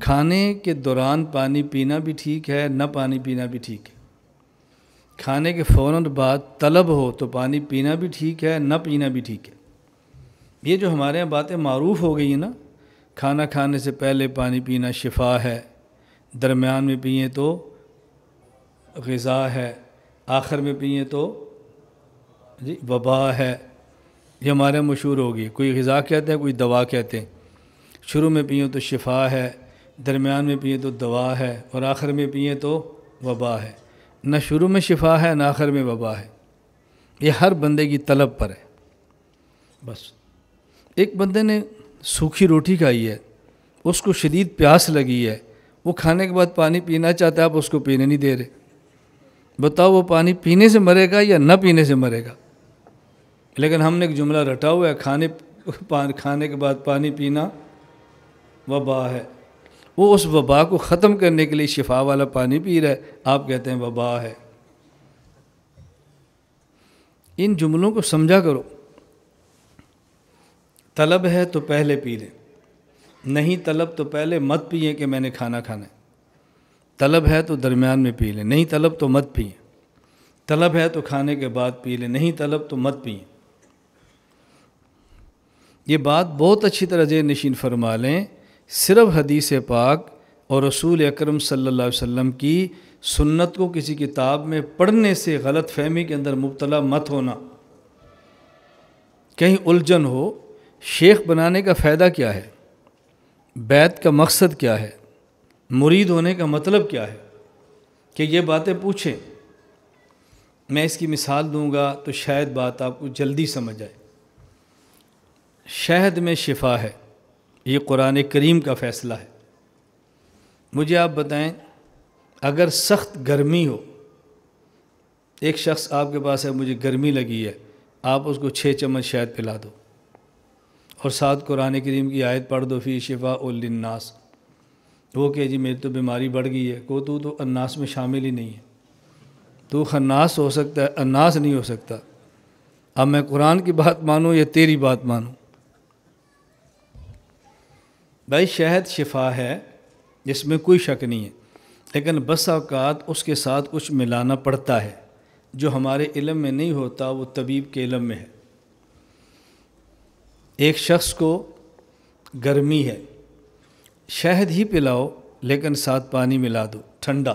کھانے کے دوران پانی پینا بھی ٹھیک ہے، نہ پانی پینا بھی ٹھیک ہے۔ کھانے کے فوراً بعد طلب ہو تو پانی پینا بھی ٹھیک ہے، نہ پینا بھی ٹھیک ہے۔ یہ جو ہمارے یہاں باتیں معروف ہو گئی ہیں نا، کھانا کھانے سے پہلے پانی پینا شفا ہے، درمیان میں پئیں تو غذا ہے، آخر میں پئیں تو جی وبا ہے، یہ ہمارے یہاں مشہور ہوگی۔ کوئی غذا کہتے ہیں، کوئی دوا کہتے ہیں۔ شروع میں پئیں تو شفا ہے، درمیان میں پئیں تو دوا ہے، اور آخر میں پئیں تو وبا ہے۔ نہ شروع میں شفا ہے، نہ آخر میں وبا ہے۔ یہ ہر بندے کی طلب پر ہے۔ بس ایک بندے نے سوکھی روٹی کھائی ہے، اس کو شدید پیاس لگی ہے، وہ کھانے کے بعد پانی پینا چاہتا ہے، آپ اس کو پینے نہیں دے رہے۔ بتاؤ وہ پانی پینے سے مرے گا یا نہ پینے سے مرے گا؟ لیکن ہم نے ایک جملہ رٹا ہوا ہے، کھانے کے بعد پانی پینا وبا ہے۔ وہ اس وبا کو ختم کرنے کے لیے شفا والا پانی پی رہا ہے، آپ کہتے ہیں وبا ہے۔ ان جملوں کو سمجھا کرو۔ طلب ہے تو پہلے پی لیں، نہیں طلب تو پہلے مت پئیں کہ میں نے کھانا کھانا ہے۔ طلب ہے تو درمیان میں پی لیں، نہیں طلب تو مت پئیں۔ طلب ہے تو کھانے کے بعد پی لیں، نہیں طلب تو مت پئیں۔ یہ بات بہت اچھی طرح ذہن نشین فرما لیں، صرف حدیث پاک اور رسول اکرم صلی اللہ علیہ وسلم کی سنت کو کسی کتاب میں پڑھنے سے غلط فہمی کے اندر مبتلا مت ہونا۔ کہیں الجھن ہو، شیخ بنانے کا فائدہ کیا ہے؟ بیعت کا مقصد کیا ہے؟ مرید ہونے کا مطلب کیا ہے؟ کہ یہ باتیں پوچھیں۔ میں اس کی مثال دوں گا تو شاید بات آپ کو جلدی سمجھ آئے۔ شہد میں شفا ہے، یہ قرآن کریم کا فیصلہ ہے۔ مجھے آپ بتائیں، اگر سخت گرمی ہو، ایک شخص آپ کے پاس ہے، مجھے گرمی لگی ہے، آپ اس کو 6 چمچ شہد پلا دو اور ساتھ قرآن کریم کی آیت پڑھ دو، فی شفاء للناس۔ وہ کہ جی میری تو بیماری بڑھ گئی ہے، تو الناس میں شامل ہی نہیں ہے، تو خناس ہو سکتا ہے، الناس نہیں ہو سکتا۔ اب میں قرآن کی بات مانوں یا تیری بات مانوں؟ بھائی شہد شفا ہے، اس میں کوئی شک نہیں ہے، لیکن بس اوقات اس کے ساتھ کچھ ملانا پڑتا ہے جو ہمارے علم میں نہیں ہوتا، وہ طبیب کے علم میں ہے۔ ایک شخص کو گرمی ہے، شہد ہی پلاؤ لیکن ساتھ پانی ملا دو ٹھنڈا،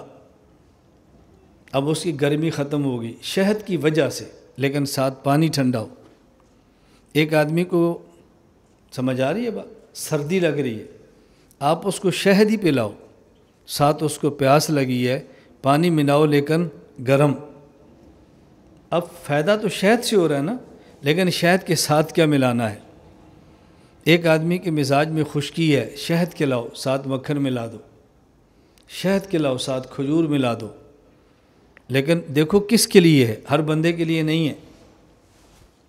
اب اس کی گرمی ختم ہوگی شہد کی وجہ سے، لیکن ساتھ پانی ٹھنڈا ہو۔ ایک آدمی کو سمجھ آ رہی ہے بات؟ سردی لگ رہی ہے، آپ اس کو شہد ہی پلاؤ، ساتھ اس کو پیاس لگی ہے، پانی ملاؤ لیکن گرم۔ اب فائدہ تو شہد سے ہو رہا ہے نا، لیکن شہد کے ساتھ کیا ملانا ہے؟ ایک آدمی کے مزاج میں خشکی ہے، شہد کھلاؤ ساتھ مکھن ملا دو، شہد کھلاؤ ساتھ کھجور ملا دو، لیکن دیکھو کس کے لیے ہے، ہر بندے کے لیے نہیں ہے۔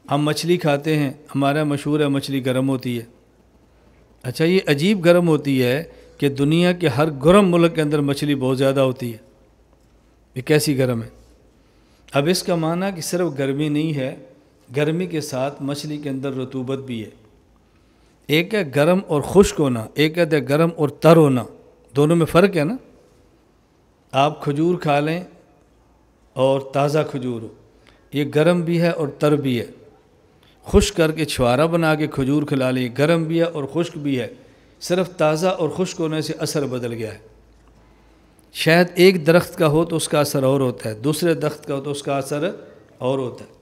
ہم مچھلی کھاتے ہیں، ہمارا مشہور ہے مچھلی گرم ہوتی ہے۔ اچھا یہ عجیب گرم ہوتی ہے کہ دنیا کے ہر گرم ملک کے اندر مچھلی بہت زیادہ ہوتی ہے، یہ کیسی گرم ہے؟ اب اس کا معنی کہ صرف گرمی نہیں ہے، گرمی کے ساتھ مچھلی کے اندر رطوبت بھی ہے۔ ایک ہے گرم اور خشک ہونا، ایک ہے گرم اور تر ہونا، دونوں میں فرق ہے نا۔ آپ کھجور کھا لیں اور تازہ کھجور ہو، یہ گرم بھی ہے اور تر بھی ہے۔ خشک کر کے چھوارا بنا کے کھجور کھلا لیں، گرم بھی ہے اور خشک بھی ہے، صرف تازہ اور خشک ہونے سے اثر بدل گیا ہے۔ شاید ایک درخت کا ہو تو اس کا اثر اور ہوتا ہے، دوسرے درخت کا ہو تو اس کا اثر اور ہوتا ہے۔